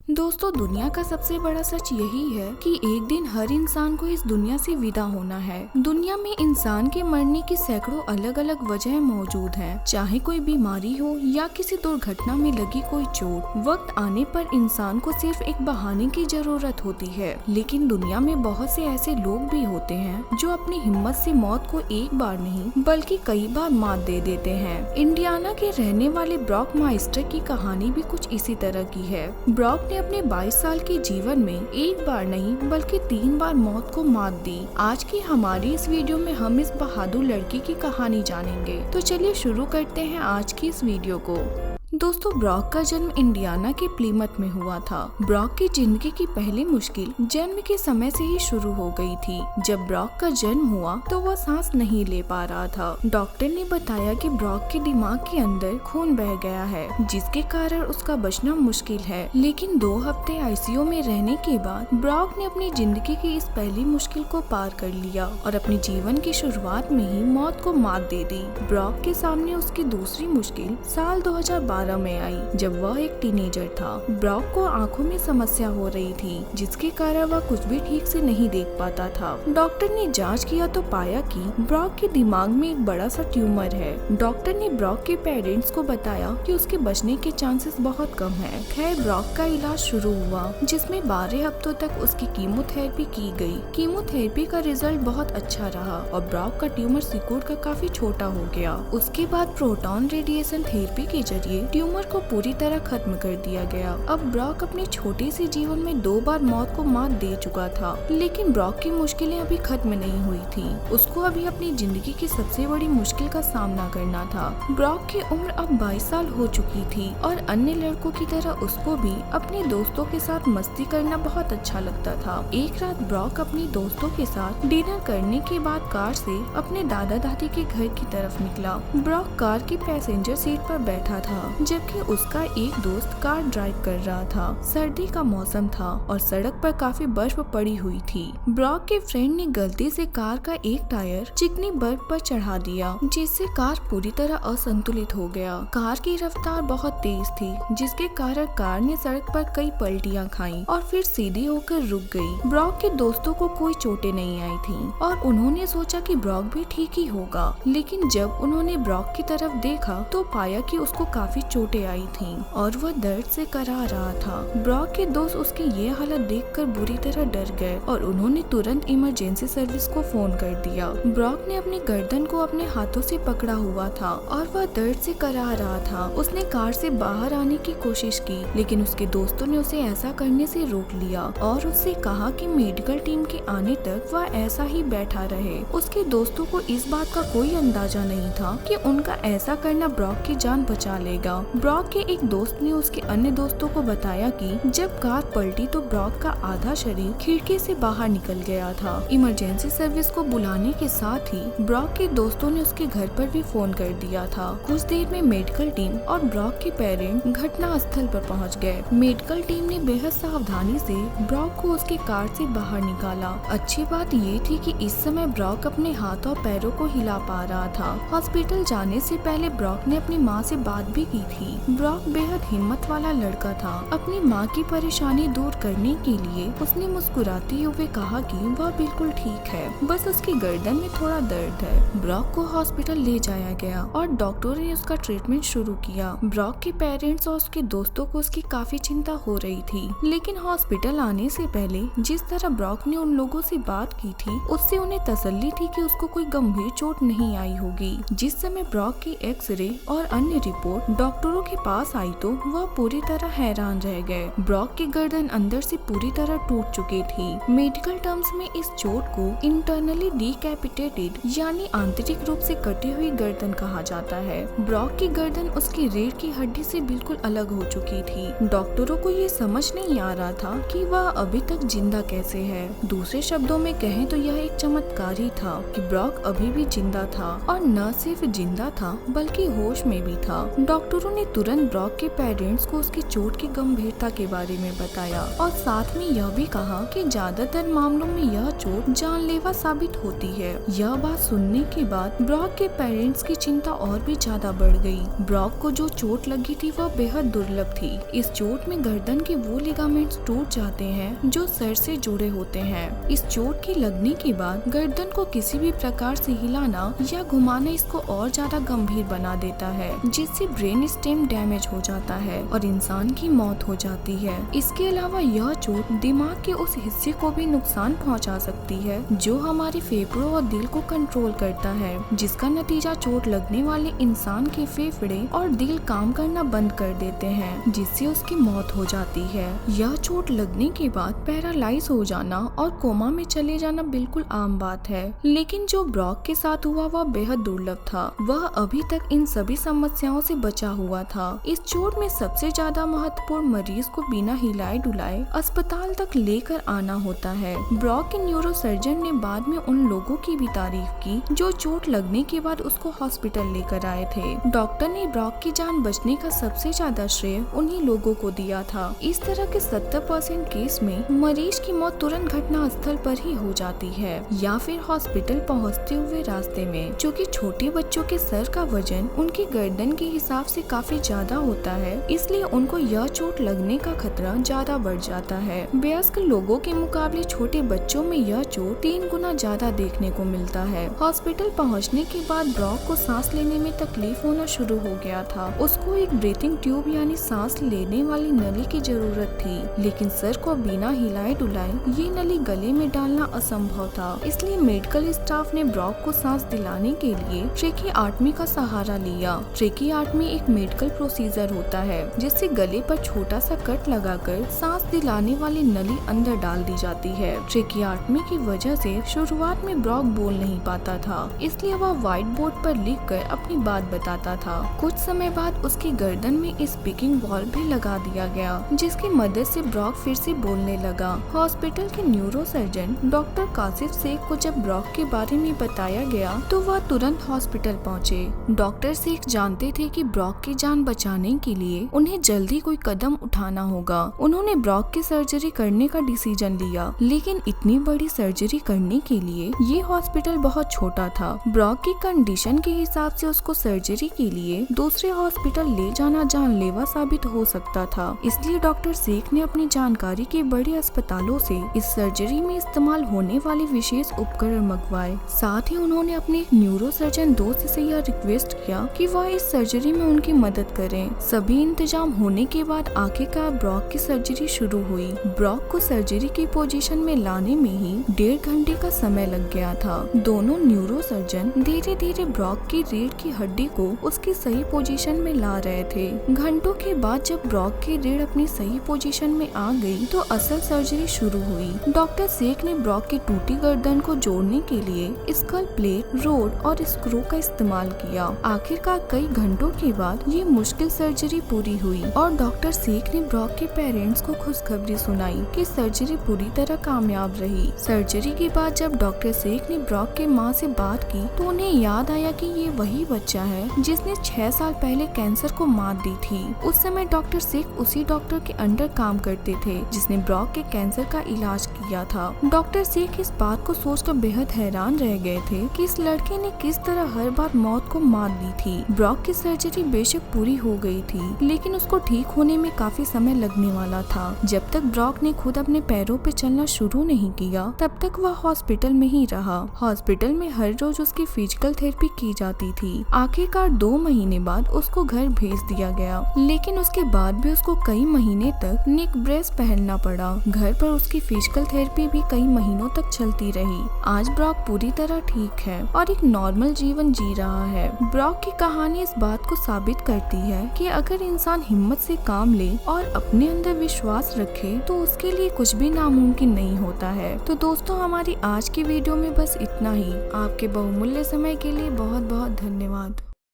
दोस्तों, दुनिया का सबसे बड़ा सच यही है कि एक दिन हर इंसान को इस दुनिया से विदा होना है। दुनिया में इंसान के मरने की सैकड़ों अलग अलग वजह मौजूद हैं। चाहे कोई बीमारी हो या किसी दुर्घटना में लगी कोई चोट, वक्त आने पर इंसान को सिर्फ एक बहाने की जरूरत होती है। लेकिन दुनिया में बहुत से ऐसे लोग भी होते हैं जो अपनी हिम्मत से मौत को एक बार नहीं बल्कि कई बार मात दे देते हैं। इंडियाना के रहने वाले ब्रॉक माइस्टर की कहानी भी कुछ इसी तरह की है। ब्रॉक ने अपने 22 साल के जीवन में एक बार नहीं बल्कि 3 बार मौत को मात दी। आज की हमारी इस वीडियो में हम इस बहादुर लड़की की कहानी जानेंगे। तो चलिए शुरू करते हैं आज की इस वीडियो को। दोस्तों, ब्रॉक का जन्म इंडियाना के प्लीमथ में हुआ था। ब्रॉक की जिंदगी की पहली मुश्किल जन्म के समय से ही शुरू हो गई थी। जब ब्रॉक का जन्म हुआ तो वह सांस नहीं ले पा रहा था। डॉक्टर ने बताया कि ब्रॉक के दिमाग के अंदर खून बह गया है, जिसके कारण उसका बचना मुश्किल है। लेकिन 2 हफ्ते आईसीयू में रहने के बाद ब्रॉक ने अपनी जिंदगी की इस पहली मुश्किल को पार कर लिया और अपने जीवन की शुरुआत में ही मौत को मात दे दी। ब्रॉक के सामने उसकी दूसरी मुश्किल साल 2012 में आई, जब वह एक टीनेजर था। ब्रॉक को आंखों में समस्या हो रही थी, जिसके कारण वह कुछ भी ठीक से नहीं देख पाता था। डॉक्टर ने जांच किया तो पाया कि ब्रॉक के दिमाग में एक बड़ा सा ट्यूमर है। डॉक्टर ने ब्रॉक के पेरेंट्स को बताया कि उसके बचने के चांसेस बहुत कम है। खैर, ब्रॉक का इलाज शुरू हुआ, जिसमें 12 हफ्तों तक उसकी कीमोथेरेपी की गई। कीमोथेरेपी का रिजल्ट बहुत अच्छा रहा और ब्रॉक का ट्यूमर सिकुड़ कर काफी छोटा हो गया। उसके बाद प्रोटॉन रेडिएशन थेरेपी के जरिए ट्यूमर को पूरी तरह खत्म कर दिया गया। अब ब्रॉक अपने छोटे से जीवन में 2 बार मौत को मात दे चुका था, लेकिन ब्रॉक की मुश्किलें अभी खत्म नहीं हुई थी। उसको अभी अपनी जिंदगी की सबसे बड़ी मुश्किल का सामना करना था। ब्रॉक की उम्र अब 22 साल हो चुकी थी और अन्य लड़कों की तरह उसको भी अपने दोस्तों के साथ मस्ती करना बहुत अच्छा लगता था। एक रात ब्रॉक अपने दोस्तों के साथ डिनर करने के बाद कार से अपने दादा दादी के घर की तरफ निकला। ब्रॉक कार की पैसेंजर सीट पर बैठा था, जबकि उसका एक दोस्त कार ड्राइव कर रहा था। सर्दी का मौसम था और सड़क पर काफी बर्फ पड़ी हुई थी। ब्रॉक के फ्रेंड ने गलती से कार का एक टायर चिकनी बर्फ पर चढ़ा दिया, जिससे कार पूरी तरह असंतुलित हो गया। कार की रफ्तार बहुत तेज थी, जिसके कारण कार ने सड़क पर कई पलटियां खाई और फिर सीधी होकर रुक गई। ब्रॉक के दोस्तों को कोई चोटें नहीं आई थी और उन्होंने सोचा कि ब्रॉक भी ठीक ही होगा, लेकिन जब उन्होंने ब्रॉक की तरफ देखा तो पाया कि उसको काफी चोटें आई थीं और वह दर्द से करा रहा था। ब्रॉक के दोस्त उसकी ये हालत देखकर बुरी तरह डर गए और उन्होंने तुरंत इमरजेंसी सर्विस को फोन कर दिया। ब्रॉक ने अपनी गर्दन को अपने हाथों से पकड़ा हुआ था और वह दर्द से करा रहा था। उसने कार से बाहर आने की कोशिश की, लेकिन उसके दोस्तों ने उसे ऐसा करने से रोक लिया और उससे कहा कि मेडिकल टीम के आने तक वह ऐसा ही बैठा रहे। उसके दोस्तों को इस बात का कोई अंदाजा नहीं था कि उनका ऐसा करना ब्रॉक की जान बचा लेगा। ब्रॉक के एक दोस्त ने उसके अन्य दोस्तों को बताया कि जब कार पलटी तो ब्रॉक का आधा शरीर खिड़की से बाहर निकल गया था। इमरजेंसी सर्विस को बुलाने के साथ ही ब्रॉक के दोस्तों ने उसके घर पर भी फोन कर दिया था। कुछ देर में मेडिकल टीम और ब्रॉक के पेरेंट घटना स्थल पर पहुंच गए। मेडिकल टीम ने बेहद सावधानी से ब्रॉक को उसके कार से बाहर निकाला। अच्छी बात ये थी कि इस समय ब्रॉक अपने हाथ और पैरों को हिला पा रहा था। हॉस्पिटल जाने से पहले ब्रॉक ने अपनी माँ से बात भी की थी। ब्रॉक बेहद हिम्मत वाला लड़का था। अपनी माँ की परेशानी दूर करने के लिए उसने मुस्कुराते हुए कहा कि वह बिल्कुल ठीक है, बस उसकी गर्दन में थोड़ा दर्द है। ब्रॉक को हॉस्पिटल ले जाया गया और डॉक्टरों ने उसका ट्रीटमेंट शुरू किया। ब्रॉक के पेरेंट्स और उसके दोस्तों को उसकी काफी चिंता हो रही थी, लेकिन हॉस्पिटल आने से पहले जिस तरह ब्रॉक ने उन लोगों से बात की थी, उससे उन्हें तसल्ली थी कि उसको कोई गंभीर चोट नहीं आई होगी। जिस समय ब्रॉक की एक्सरे और अन्य रिपोर्ट डॉक्टरों के पास आई तो वह पूरी तरह हैरान रह गए। ब्रॉक की गर्दन अंदर से पूरी तरह टूट चुकी थी। मेडिकल टर्म्स में इस चोट को इंटरनली डिकैपिटेटेड यानी आंतरिक रूप से कटी हुई गर्दन कहा जाता है। ब्रॉक की गर्दन उसकी रीढ़ की हड्डी से बिल्कुल अलग हो चुकी थी। डॉक्टरों को ये समझ नहीं आ रहा था कि वह अभी तक जिंदा कैसे है। दूसरे शब्दों में कहें तो यह एक चमत्कार ही था कि ब्रॉक अभी भी जिंदा था और न सिर्फ जिंदा था बल्कि होश में भी था। डॉक्टरों डॉक्टरों ने तुरंत ब्रॉक के पेरेंट्स को उसकी चोट की गंभीरता के बारे में बताया और साथ में यह भी कहा कि ज्यादातर मामलों में यह चोट जानलेवा साबित होती है। यह बात सुनने के बाद ब्रॉक के पेरेंट्स की चिंता और भी ज्यादा बढ़ गई। ब्रॉक को जो चोट लगी थी वह बेहद दुर्लभ थी। इस चोट में गर्दन के वो लिगामेंट्स टूट जाते हैं जो सर से जुड़े होते हैं। इस चोट के लगने के बाद गर्दन को किसी भी प्रकार से हिलाना या घुमाना इसको और ज्यादा गंभीर बना देता है, जिससे ब्रेन स्टेम डैमेज हो जाता है और इंसान की मौत हो जाती है। इसके अलावा यह चोट दिमाग के उस हिस्से को भी नुकसान पहुंचा सकती है जो हमारे फेफड़ों और दिल को कंट्रोल करता है, जिसका नतीजा चोट लगने वाले इंसान के फेफड़े और दिल काम करना बंद कर देते हैं, जिससे उसकी मौत हो जाती है। यह चोट लगने के बाद पैरालाइज हो जाना और कोमा में चले जाना बिल्कुल आम बात है, लेकिन जो ब्रॉक के साथ हुआ वह बेहद दुर्लभ था। वह अभी तक इन सभी समस्याओं से बचा हुआ था। इस चोट में सबसे ज्यादा महत्वपूर्ण मरीज को बिना हिलाए डुलाए अस्पताल तक लेकर आना होता है। ब्रॉक के न्यूरोसर्जन ने बाद में उन लोगों की भी तारीफ की जो चोट लगने के बाद उसको हॉस्पिटल लेकर आए थे। डॉक्टर ने ब्रॉक की जान बचने का सबसे ज्यादा श्रेय उन्हीं लोगों को दिया था। इस तरह के 70% केस में मरीज की मौत तुरंत घटना स्थल पर ही हो जाती है या फिर हॉस्पिटल पहुंचते हुए रास्ते में। क्योंकि छोटे बच्चों के सर का वजन उनकी गर्दन के हिसाब से काफी ज्यादा होता है, इसलिए उनको यह चोट लगने का खतरा ज्यादा बढ़ जाता है। वयस्क लोगों के मुकाबले छोटे बच्चों में यह चोट 3 गुना ज्यादा देखने को मिलता है। हॉस्पिटल पहुंचने के बाद ब्रॉक को सांस लेने में तकलीफ होना शुरू हो गया था। उसको एक ब्रीथिंग ट्यूब यानी सांस लेने वाली नली की जरूरत थी, लेकिन सर को बिना हिलाए डुलाए ये नली गले में डालना असंभव था। इसलिए मेडिकल स्टाफ ने ब्रॉक को सांस दिलाने के लिए ट्रेकियाटमी का सहारा लिया। ट्रेकियाटमी एक मेडिकल प्रोसीजर होता है जिससे गले पर छोटा सा कट लगाकर सांस दिलाने वाली नली अंदर डाल दी जाती है। ट्रेकियाटमी की वजह से शुरुआत में ब्रॉक बोल नहीं पाता था, इसलिए वह व्हाइट बोर्ड पर लिखकर अपनी बात बताता था। कुछ समय बाद उसकी गर्दन में स्पीकिंग वॉल्व भी लगा दिया गया, जिसकी मदद से ब्रॉक फिर से बोलने लगा। हॉस्पिटल के न्यूरोसर्जन डॉक्टर कासिफ शेख को जब ब्रॉक के बारे में बताया गया तो वह तुरंत हॉस्पिटल पहुंचे। डॉक्टर शेख जानते थे कि ब्रॉक की जान बचाने के लिए उन्हें जल्दी कोई कदम उठाना होगा। उन्होंने ब्रॉक की सर्जरी करने का डिसीजन लिया, लेकिन इतनी बड़ी सर्जरी करने के लिए ये हॉस्पिटल बहुत छोटा था। ब्रॉक की कंडीशन के हिसाब से उसको सर्जरी के लिए दूसरे हॉस्पिटल ले जाना जानलेवा साबित हो सकता था, इसलिए डॉक्टर शेख ने अपनी जानकारी के बड़े अस्पतालों से इस सर्जरी में इस्तेमाल होने वाले विशेष उपकरण मंगवाए। साथ ही उन्होंने अपने न्यूरोसर्जन दोस्त से यह रिक्वेस्ट किया कि वह इस सर्जरी में उनकी मदद करें। सभी इंतजाम होने के बाद आखिरकार ब्रॉक की सर्जरी शुरू हुई। ब्रॉक को सर्जरी की पोजीशन में लाने में ही 1.5 घंटे का समय लग गया था। दोनों न्यूरोसर्जन धीरे धीरे ब्रॉक की रीढ़ की हड्डी को उसकी सही पोजीशन में ला रहे थे। घंटों के बाद जब ब्रॉक की रीढ़ अपनी सही पोजीशन में आ गई तो असल सर्जरी शुरू हुई। डॉक्टर शेख ने ब्रॉक की टूटी गर्दन को जोड़ने के लिए स्कल प्लेट, रोड और स्क्रू का इस्तेमाल किया। आखिरकार कई घंटों के बाद ये मुश्किल सर्जरी पूरी हुई और डॉक्टर शेख ने ब्रॉक के पेरेंट्स को खुशखबरी सुनाई कि सर्जरी पूरी तरह कामयाब रही। सर्जरी के बाद जब डॉक्टर शेख ने ब्रॉक के माँ से बात की तो उन्हें याद आया कि ये वही बच्चा है जिसने 6 साल पहले कैंसर को मात दी थी। उस समय डॉक्टर शेख उसी डॉक्टर के अंडर काम करते थे जिसने ब्रॉक के कैंसर का इलाज किया था। डॉक्टर शेख इस बात को सोचकर बेहद हैरान रह गए थे कि इस लड़के ने किस तरह हर बार मौत को मात दी थी। ब्रॉक की सर्जरी बेशक पूरी हो गई थी, लेकिन उसको ठीक होने में काफी समय लगने वाला था। जब तक ब्रॉक ने खुद अपने पैरों पे चलना शुरू नहीं किया तब तक वह हॉस्पिटल में ही रहा। हॉस्पिटल में हर रोज उसकी फिजिकल थेरेपी की जाती थी। आखिरकार 2 महीने बाद उसको घर भेज दिया गया, लेकिन उसके बाद भी उसको कई महीने तक नेक ब्रेस पहनना पड़ा। घर पर उसकी फिजिकल थेरेपी भी कई महीनों तक चलती रही। आज ब्रॉक पूरी तरह ठीक है और एक नॉर्मल जीवन जी रहा है। ब्रॉक की कहानी इस बात को साबित करती है कि अगर इंसान हिम्मत से काम ले और अपने अंदर विश्वास रखे तो उसके लिए कुछ भी नामुमकिन नहीं होता है। तो दोस्तों, हमारी आज की वीडियो में बस इतना ही। आपके बहुमूल्य समय के लिए बहुत बहुत धन्यवाद।